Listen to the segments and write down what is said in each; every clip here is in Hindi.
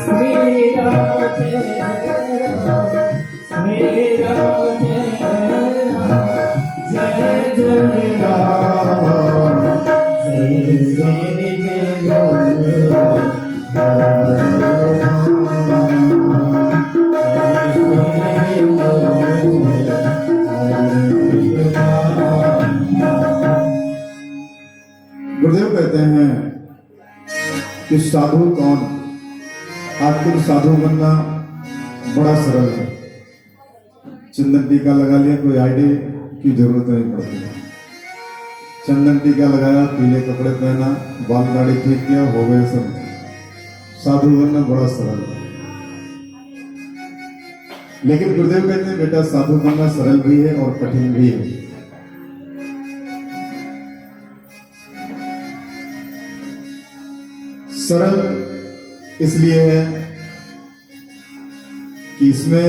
श्री राम जय राम, श्री राम जय राम, जय जय राम, जय जय जय गुरुदेव कहते हैं कि साधु कौन? आखिर साधु बनना बड़ा सरल है। चंदन टीका लगा लिया, कोई आईडी की जरूरत नहीं पड़ती। चंदन टीका लगाया, पीले कपड़े पहना, बाल दाढ़ी ठीक किया, हो गए सब। साधु बनना बड़ा सरल है। लेकिन गुरुदेव कहते हैं बेटा साधु बनना सरल भी है और कठिन भी है। सरल इसलिए है कि इसमें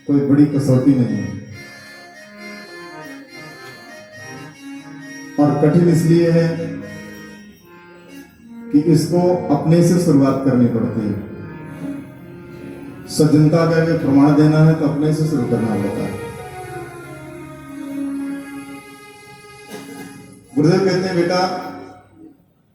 कोई बड़ी कसौटी नहीं है, और कठिन इसलिए है कि इसको अपने से शुरुआत करनी पड़ती है। सज्जनता का अगर प्रमाण देना है तो अपने से शुरू करना होता है। गुरुदेव कहते हैं बेटा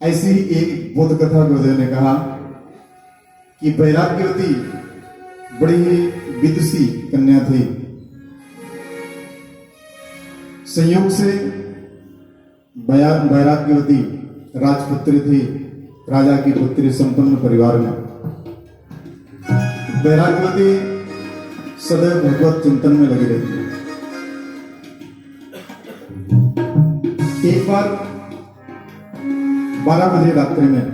ऐसी ही एक बोध कथा गुरुदेव ने कहा कि वैराग्यवती बड़ी ही विदुषी कन्या थी। संयोग से वैराग्यवती राजपुत्री थी, राजा की पुत्री, संपन्न परिवार में। वैराग्यवती सदैव भगवत चिंतन में लगी रहती। एक बार 12 बजे रात्रि में,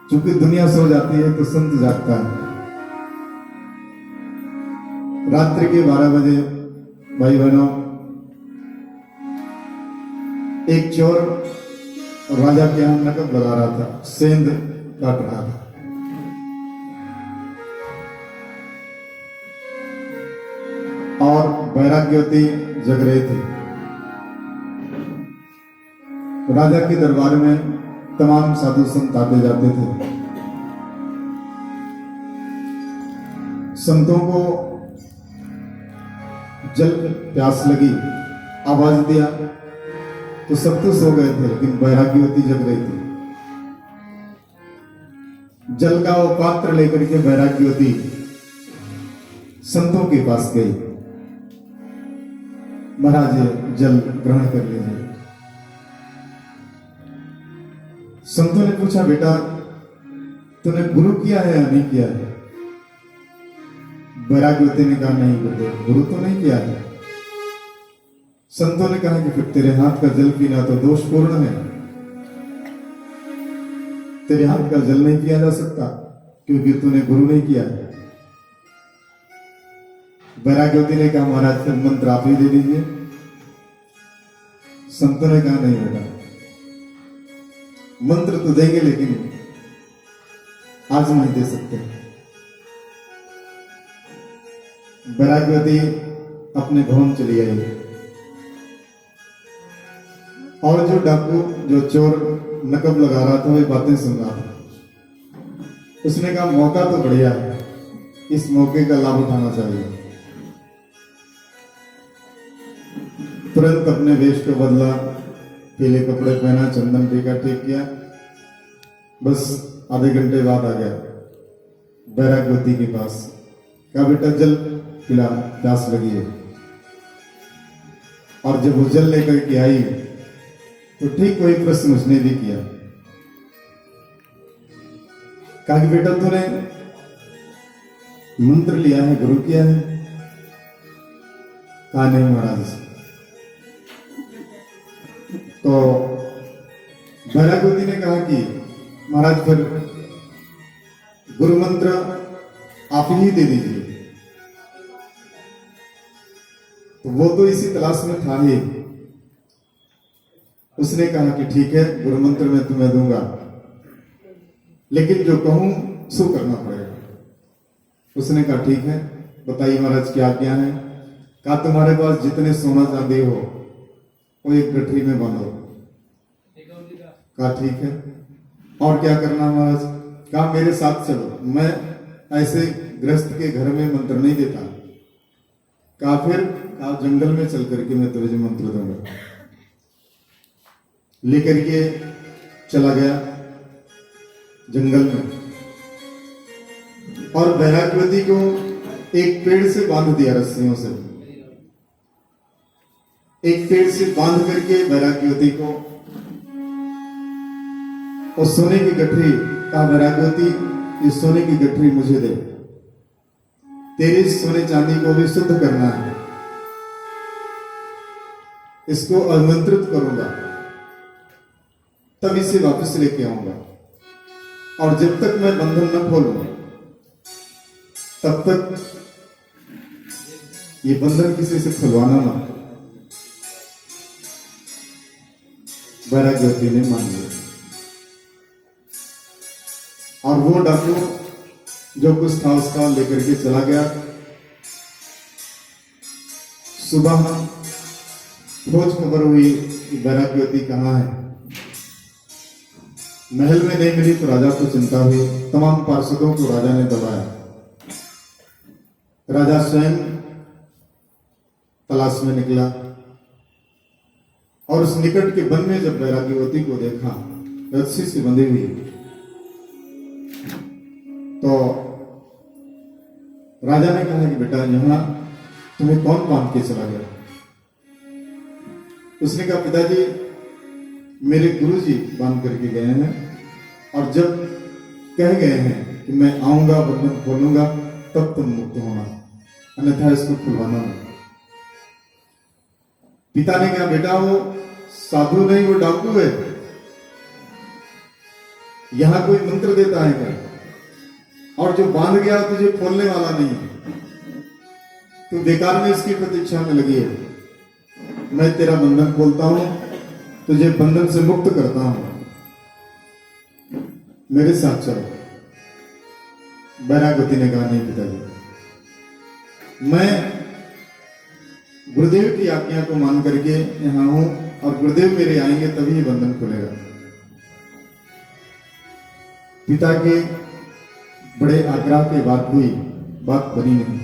चूंकि दुनिया सो जाती है तो संत जागता है। रात्रि के 12 बजे भाई बहनों, एक चोर राजा के यहां नकब लगा रहा था, सेंध काट रहा था। और वैराग्यवती जग रही थी। राजा के दरबार में तमाम साधु संत आते जाते थे। संतों को जल प्यास लगी, आवाज दिया तो सब तो सो गए थे, लेकिन वैराग्यवती जग रही थी। जल का वो पात्र लेकर के वैराग्यवती संतों के पास गई। महाराज जल ग्रहण कर लीजिए। संतों ने पूछा बेटा तूने गुरु किया है या नहीं किया है? वैराग्यवती ने कहा नहीं गुरुदेव, गुरु तो नहीं किया है। संतों ने कहा कि फिर तेरे हाथ का जल पीना तो दोषपूर्ण है, तेरे हाथ का जल नहीं पिया जा सकता क्योंकि तूने गुरु नहीं किया है। वैराग्यवती ने कहा महाराज फिर मंत्र आप ही दे दीजिए। संतों ने कहा नहीं बेटा, मंत्र तो देंगे लेकिन आज नहीं दे सकते। वैराग्यवती अपने भवन चली आई और जो डाकू, जो चोर नकब लगा रहा था, वही बातें सुन रहा था। उसने कहा मौका तो बढ़िया है, इस मौके का लाभ उठाना चाहिए। तुरंत अपने वेश को बदला, पीले कपड़े पहना, चंदन टीका ठीक किया। बस आधे घंटे बाद आ गया वैराग्यवती के पास। कहा बेटा जल पिला, प्यास लगी है। और जब वो जल लेकर के आई तो ठीक वही प्रश्न उसने भी किया। कहा कि बेटा तूने मंत्र लिया है, गुरु किया है? कहा नहीं महाराज। तो वैराग्यवती ने कहा कि महाराज फिर गुरु मंत्र आप ही दे दीजिए। तो वो तो इसी तलाश में था ही। उसने कहा कि ठीक है गुरु मंत्र मैं तुम्हें दूंगा, लेकिन जो कहूं सो करना पड़ेगा। उसने कहा ठीक है, बताइए महाराज क्या आज्ञा है? कहा तुम्हारे पास जितने सोना चांदी हो वो एक गठरी में बांधो। कहा ठीक है। और क्या करना महाराज? कहा मेरे साथ चलो, मैं ऐसे गृहस्थ के घर में मंत्र नहीं देता। कहा फिर? कहा जंगल में चल करके मैं तुझे मंत्र दूंगा। लेकर के चला गया जंगल में और वैराग्यवती को एक पेड़ से बांध दिया, रस्सियों से एक पेड़ से बांध करके वैराग्यवती को उस सोने की गठरी, कहा वैराग्यवती ये सोने की गठरी मुझे दे, तेरी सोने चांदी को भी शुद्ध करना है, इसको आमंत्रित करूंगा तब इसे वापस लेके आऊंगा, और जब तक मैं बंधन न खोलूंगा तब तक ये बंधन किसी से खुलवाना ना। वैराग्यवती ने मान लिया और वो डाकू जो कुछ था उसका लेकर के चला गया। सुबह खोज खबर हुई कि वैराग्यवती कहाँ है। महल में नहीं मिली तो राजा को चिंता हुई। तमाम पार्षदों को राजा ने दबाया। राजा स्वयं तलाश में निकला और उस निकट के वन में जब वैराग्यवती को देखा रस्सी से बंधी हुई, तो राजा ने कहा कि बेटा यहां तुम्हें कौन बांध के चला गया? उसने कहा पिताजी मेरे गुरुजी बांध करके गए हैं और जब कह गए हैं कि मैं आऊंगा बंधन खोलूंगा तब तुम मुक्त होना, अन्यथा इसको खुलवाना नहीं। पिता ने कहा बेटा वो साधु नहीं, वो डाकू है, यहां कोई मंत्र देता है क्या? और जो बांध गया तुझे खोलने वाला नहीं है, तू बेकार में इसकी प्रतीक्षा में लगी है। मैं तेरा बंधन खोलता हूं, तुझे बंधन से मुक्त करता हूं, मेरे साथ चलो। वैराग्यवती ने कहा नहीं पिताजी, मैं गुरुदेव की आज्ञा को मान करके यहां हूं और गुरुदेव मेरे आएंगे तभी ये बंधन खुलेगा। पिता के बड़े आग्रह के बाद हुई बात बनी नहीं।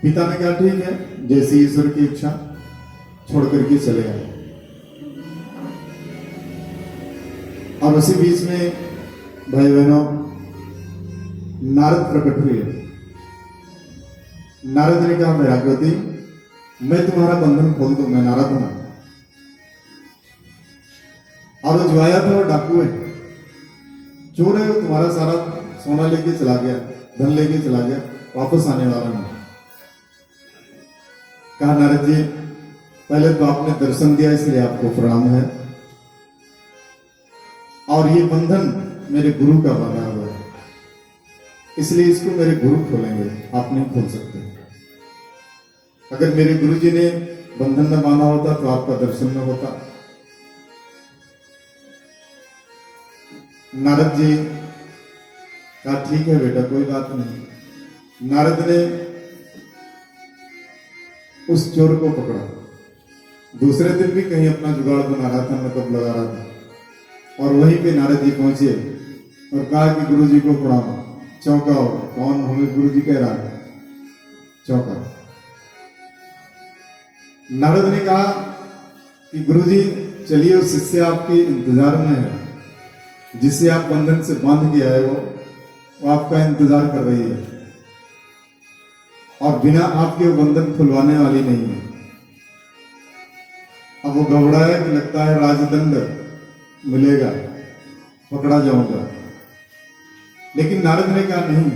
पिता ने कहा ठीक है, जैसी ईश्वर की इच्छा, छोड़ करके चले आए। और उसी बीच में भाई बहनों नारद प्रकट हुए। नारद ने कहा वैराग्यवती मैं तुम्हारा बंधन खोल दूं, मैं नारद हूं। और वो जो आया था वो डाकू है, चोर है, वो तुम्हारा सारा सोना लेके चला गया, धन लेके चला गया, वापस आने वाला नहीं। कहा नारद जी पहले तो आपने दर्शन दिया इसलिए आपको प्रणाम है, और ये बंधन मेरे गुरु का बना हुआ है, इसलिए इसको मेरे गुरु खोलेंगे, आप नहीं खोल सकते। अगर मेरे गुरु जी ने बंधन न बांधा होता तो आपका दर्शन न होता। नारद जी कहा ठीक है बेटा कोई बात नहीं। नारद ने उस चोर को पकड़ा। दूसरे दिन भी कहीं अपना जुगाड़ बना रहा था, नकब लगा रहा था, और वहीं पे नारद जी पहुंचे और कहा कि गुरु जी को प्रणाम। चौंका हो, कौन हमें गुरु जी कह रहा है? चौंका। नारद ने कहा कि गुरुजी चलिए उस शिष्य आपके इंतजार में है, जिसे आप बंधन से बांध के आए हो, वो आपका इंतजार कर रही है और बिना आपके वो बंधन खुलवाने वाली नहीं है। अब वो घबराया कि लगता है राजदंड मिलेगा, पकड़ा जाऊंगा। लेकिन नारद ने कहा नहीं,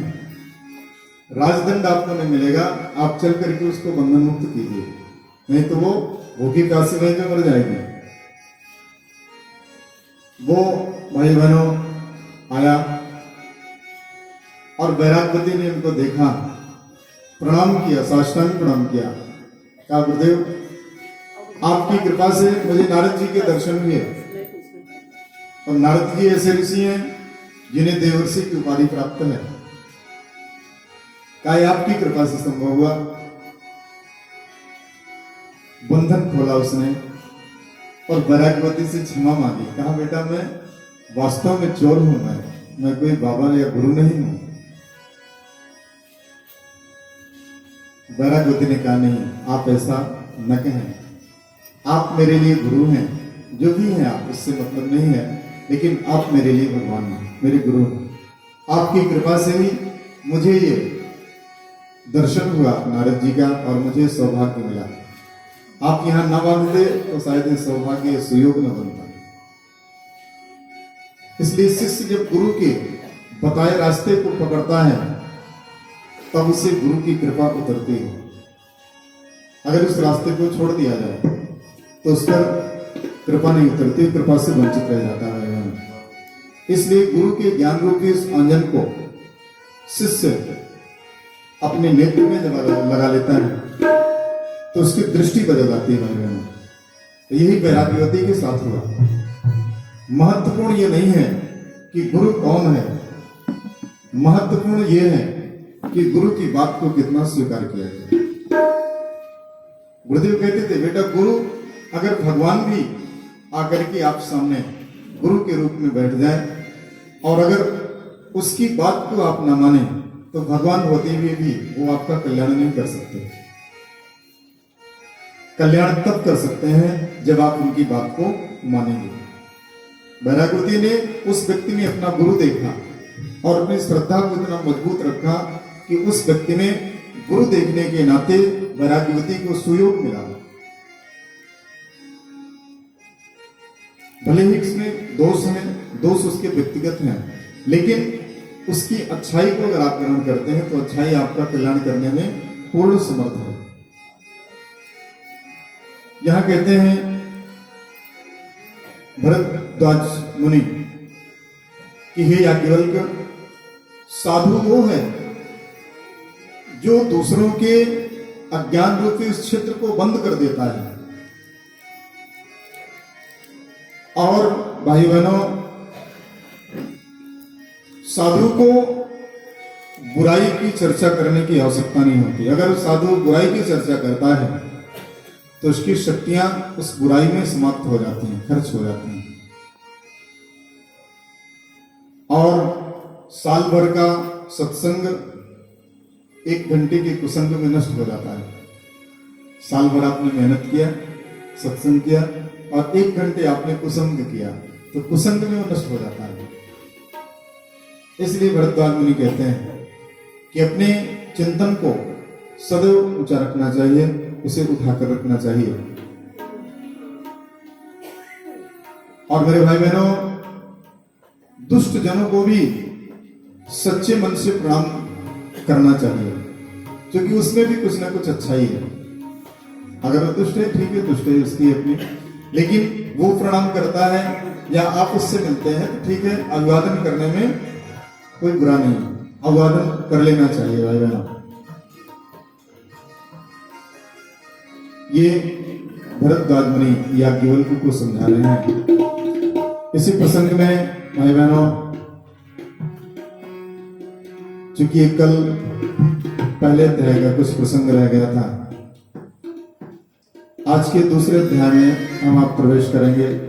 राजदंड आपको नहीं मिलेगा, आप चल करके उसको बंधन मुक्त कीजिए, नहीं तो वो भूखी प्यासी वहीं पे मर जाएगी। वो भाई बहनों आया और वैराग्यवती ने उनको देखा, प्रणाम किया, साष्टांग प्रणाम किया। कहा गुरुदेव आपकी कृपा से मुझे नारद जी के दर्शन हुए, और नारद जी ऐसे ऋषि हैं जिन्हें देवर्षि की उपाधि प्राप्त है। कहा आपकी कृपा से संभव हुआ। बंधन खोला उसने और वैराग्यवती से क्षमा मांगी। कहा बेटा मैं वास्तव में चोर हूं, मैं मैं कोई बाबा या गुरु नहीं हूं। बैरागवती ने कहा, नहीं, आप ऐसा न कहें, आप मेरे लिए गुरु हैं, जो भी हैं आप, इससे मतलब नहीं है, लेकिन आप मेरे लिए भगवान हैं, मेरे गुरु हैं। आपकी कृपा से ही मुझे ये दर्शन हुआ नारद जी का और मुझे सौभाग्य मिला। आप यहां न बांधते तो शायद ये सौभाग्य सुयोग न बनता। इसलिए शिष्य जब गुरु के बताए रास्ते को पकड़ता है तब उसे गुरु की कृपा उतरती है। अगर उस रास्ते को छोड़ दिया जाए तो उस पर कृपा नहीं उतरती, कृपा से वंचित रह जाता है। इसलिए गुरु के ज्ञान रूपी इस आंजन को शिष्य अपने नेत्र में जब लगा लेता है तो उसकी दृष्टि बदल जाती है भाई बहनों। तो यही बैराग्यवती के साथ हुआ। महत्वपूर्ण ये नहीं है कि गुरु कौन है, महत्वपूर्ण ये है कि गुरु की बात को कितना स्वीकार किया जाए। गुरुदेव कहते थे, बेटा गुरु अगर भगवान भी आकर के आप सामने गुरु के रूप में बैठ जाए और अगर उसकी बात को आप न माने तो भगवान होते हुए भी वो आपका कल्याण नहीं कर सकते। कल्याण तब कर सकते हैं जब आप उनकी बात को मानेंगे। बैरागवती ने उस व्यक्ति में अपना गुरु देखा और अपनी श्रद्धा को इतना मजबूत रखा कि उस व्यक्ति में गुरु देखने के नाते बैराग्यवती को सुयोग मिला। भले ही इसमें दोष हैं, दोष उसके व्यक्तिगत हैं, लेकिन उसकी अच्छाई को अगर आप ग्रहण करते हैं तो अच्छाई आपका कल्याण करने में पूर्ण समर्थ है। यहां कहते हैं भरद्वाज मुनि कि हे याज्ञवल्क्य, साधु वो है जो दूसरों के अज्ञान रूपी इस क्षेत्र को बंद कर देता है। और भाई बहनों, साधु को बुराई की चर्चा करने की आवश्यकता नहीं होती। अगर साधु बुराई की चर्चा करता है तो उसकी शक्तियां उस बुराई में समाप्त हो जाती हैं, खर्च हो जाती हैं। और साल भर का सत्संग 1 घंटे के कुसंग में नष्ट हो जाता है। साल भर आपने मेहनत किया, सत्संग किया और 1 घंटे आपने कुसंग किया तो कुसंग में वो नष्ट हो जाता है। इसलिए भरद्वाज मुनि कहते हैं कि अपने चिंतन को सदैव ऊंचा रखना चाहिए, उसे उठाकर रखना चाहिए। और मेरे भाई बहनों, दुष्ट जनों को भी सच्चे मन से प्रणाम करना चाहिए, क्योंकि उसमें भी कुछ ना कुछ अच्छाई है। अगर वो दुष्ट है, ठीक है, दुष्ट है, उसकी अपनी, लेकिन वो प्रणाम करता है या आप उससे मिलते हैं तो ठीक है, अभिवादन करने में कोई बुरा नहीं, अभिवादन कर लेना चाहिए भाई बहनों। ये भरद्वाज मुनि याज्ञवल्क्य को समझा रहे हैं। इसी प्रसंग में भाई बहनों, चूंकि कल पहले अध्याय का कुछ प्रसंग रह गया था, आज के दूसरे अध्याय में हम आप प्रवेश करेंगे।